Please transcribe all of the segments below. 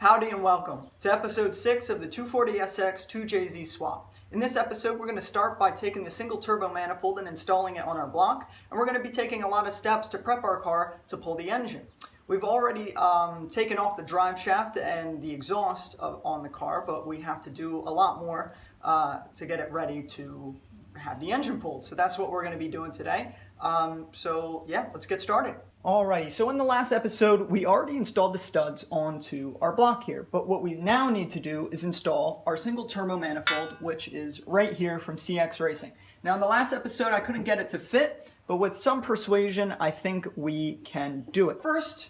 Howdy and welcome to episode 6 of the 240SX 2JZ swap. In this episode, we're going to start by taking the single turbo manifold and installing it on our block, and we're going to be taking a lot of steps to prep our car to pull the engine. We've already taken off the drive shaft and the exhaust on the car, but we have to do a lot more to get it ready to have the engine pulled. So that's what we're going to be doing today. Let's get started. Alrighty, so in the last episode, we already installed the studs onto our block here, but what we now need to do is install our single turbo manifold, which is right here from CXracing. Now in the last episode, I couldn't get it to fit, but with some persuasion, I think we can do it. First,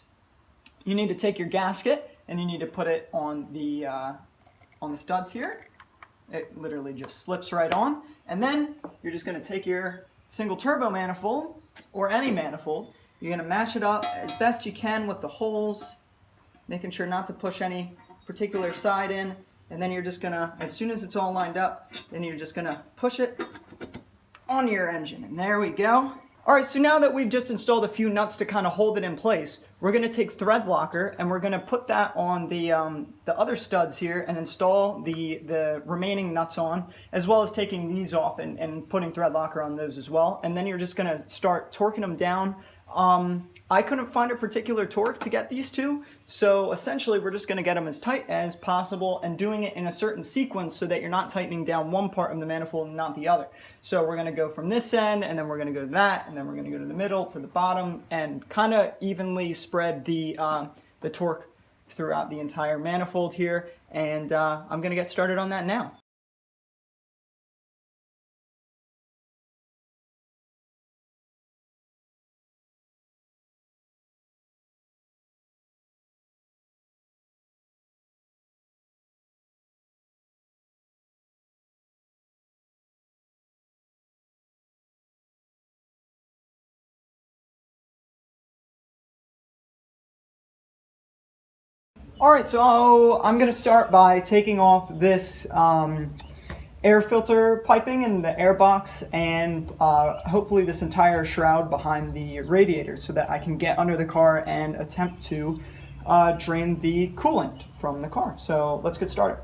you need to take your gasket and you need to put it on the studs here. It literally just slips right on, and then you're just going to take your single turbo manifold, or any manifold. You're going to match it up as best you can with the holes, making sure not to push any particular side in, and then you're just going to, as soon as it's all lined up, then you're just going to push it on your engine, and there we go. Alright, so now that we've just installed a few nuts to kind of hold it in place, we're going to take thread locker and we're going to put that on the other studs here and install the remaining nuts on, as well as taking these off and putting thread locker on those as well. And then you're just going to start torquing them down. I couldn't find a particular torque to get these two, so essentially we're just going to get them as tight as possible and doing it in a certain sequence so that you're not tightening down one part of the manifold and not the other. So we're going to go from this end, and then we're going to go to that, and then we're going to go to the middle, to the bottom, and kind of evenly spread the torque throughout the entire manifold here, and I'm going to get started on that now. Alright, so I'm going to start by taking off this air filter piping and the air box, and hopefully this entire shroud behind the radiator, so that I can get under the car and attempt to drain the coolant from the car. So let's get started.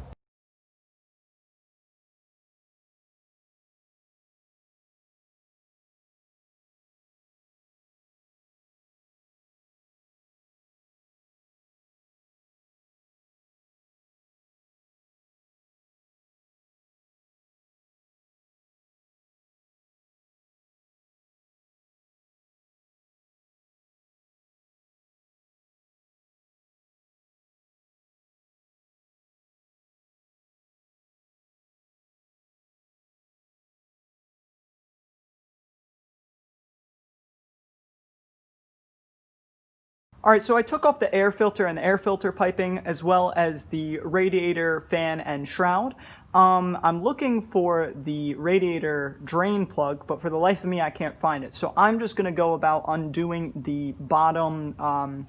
Alright, so I took off the air filter and the air filter piping, as well as the radiator fan and shroud. I'm looking for the radiator drain plug, but for the life of me I can't find it. So I'm just going to go about undoing the bottom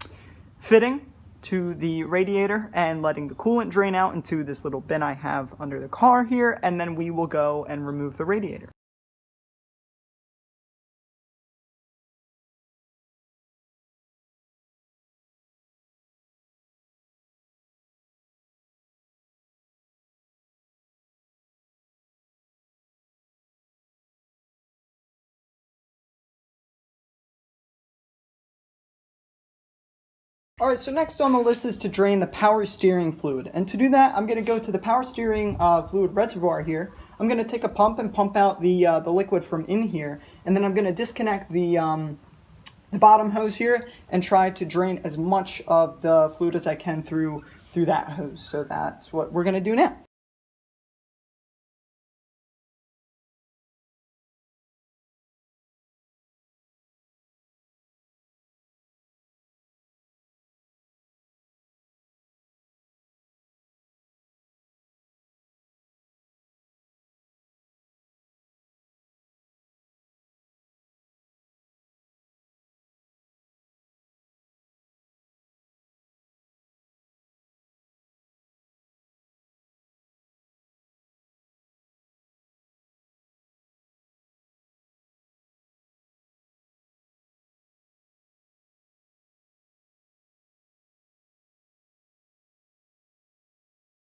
fitting to the radiator and letting the coolant drain out into this little bin I have under the car here, and then we will go and remove the radiator. Alright, so next on the list is to drain the power steering fluid. And to do that, I'm going to go to the power steering fluid reservoir here. I'm going to take a pump and pump out the liquid from in here. And then I'm going to disconnect the bottom hose here and try to drain as much of the fluid as I can through that hose. So that's what we're going to do now.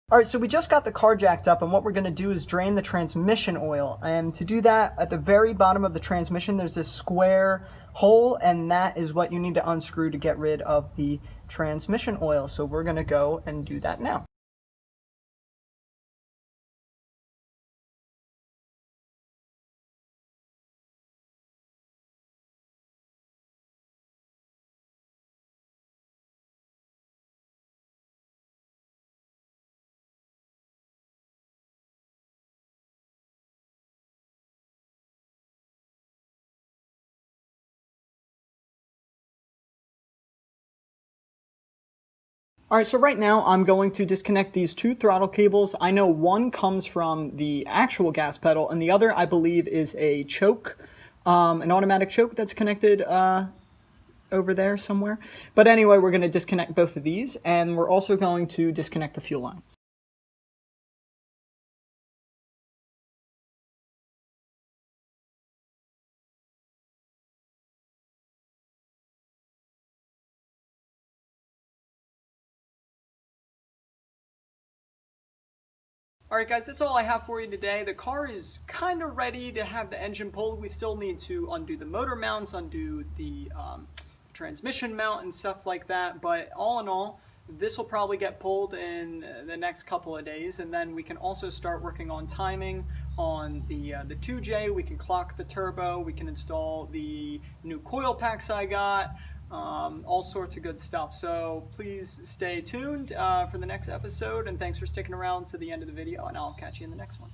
All right, so we just got the car jacked up, and what we're going to do is drain the transmission oil. And to do that, at the very bottom of the transmission, there's this square hole, and that is what you need to unscrew to get rid of the transmission oil. So we're going to go and do that now. All right, so right now I'm going to disconnect these two throttle cables. I know one comes from the actual gas pedal, and the other, I believe, is a choke, an automatic choke that's connected over there somewhere. But anyway, we're going to disconnect both of these, and we're also going to disconnect the fuel lines. Alright guys, that's all I have for you today. The car is kind of ready to have the engine pulled. We still need to undo the motor mounts, undo the transmission mount and stuff like that. But all in all, this will probably get pulled in the next couple of days. And then we can also start working on timing on the 2J. We can clock the turbo. We can install the new coil packs I got. All sorts of good stuff. So please stay tuned for the next episode, and thanks for sticking around to the end of the video, and I'll catch you in the next one.